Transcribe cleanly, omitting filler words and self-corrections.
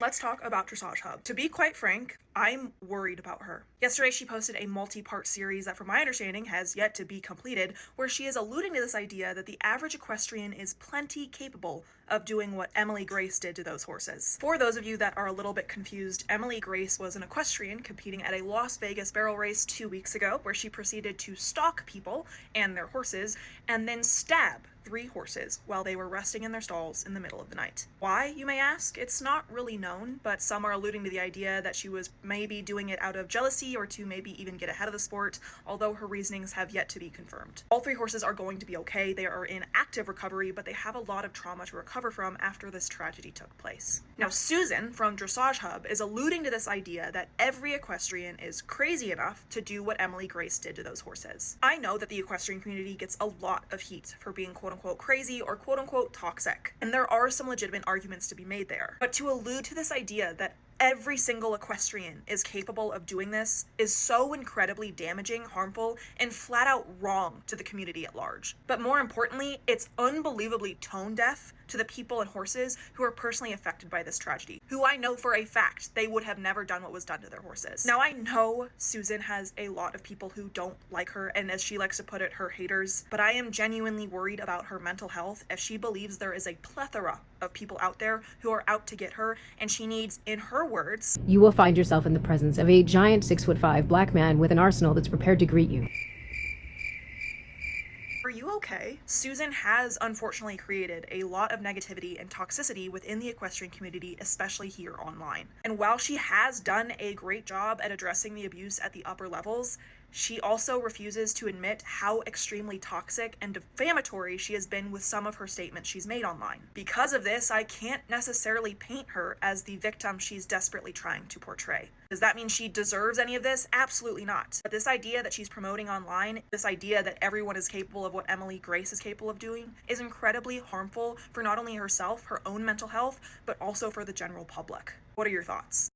Let's talk about Dressage Hub. To be quite frank, I'm worried about her. Yesterday, she posted a multi-part series that, from my understanding, has yet to be completed, where she is alluding to this idea that the average equestrian is plenty capable of doing what Emily Grace did to those horses. For those of you that are a little bit confused, Emily Grace was an equestrian competing at a Las Vegas barrel race 2 weeks ago, where she proceeded to stalk people and their horses, and then stab 3 horses while they were resting in their stalls in the middle of the night. Why, you may ask? It's not really known, but some are alluding to the idea that she was maybe doing it out of jealousy or to maybe even get ahead of the sport, although her reasonings have yet to be confirmed. All 3 horses are going to be okay. They are in active recovery, but they have a lot of trauma to recover from after this tragedy took place. Now, Susan from Dressage Hub is alluding to this idea that every equestrian is crazy enough to do what Emily Grace did to those horses. I know that the equestrian community gets a lot of heat for being quote-unquote crazy or quote-unquote toxic, and there are some legitimate arguments to be made there. But to allude to this idea that every single equestrian is capable of doing this is so incredibly damaging, harmful, and flat out wrong to the community at large. But more importantly, it's unbelievably tone deaf to the people and horses who are personally affected by this tragedy, who I know for a fact they would have never done what was done to their horses. Now, I know Susan has a lot of people who don't like her, and as she likes to put it, her haters, but I am genuinely worried about her mental health if she believes there is a plethora of people out there who are out to get her, and she needs, in her words, You will find yourself in the presence of a giant 6'5" black man with an arsenal that's prepared to greet you. "Are you okay?" Susan has unfortunately created a lot of negativity and toxicity within the equestrian community, especially here online. And while she has done a great job at addressing the abuse at the upper levels, she also refuses to admit how extremely toxic and defamatory she has been with some of her statements she's made online. Because of this, I can't necessarily paint her as the victim she's desperately trying to portray. Does that mean she deserves any of this? Absolutely not. But this idea that she's promoting online, this idea that everyone is capable of what Emily Grace is capable of doing, is incredibly harmful for not only herself, her own mental health, but also for the general public. What are your thoughts?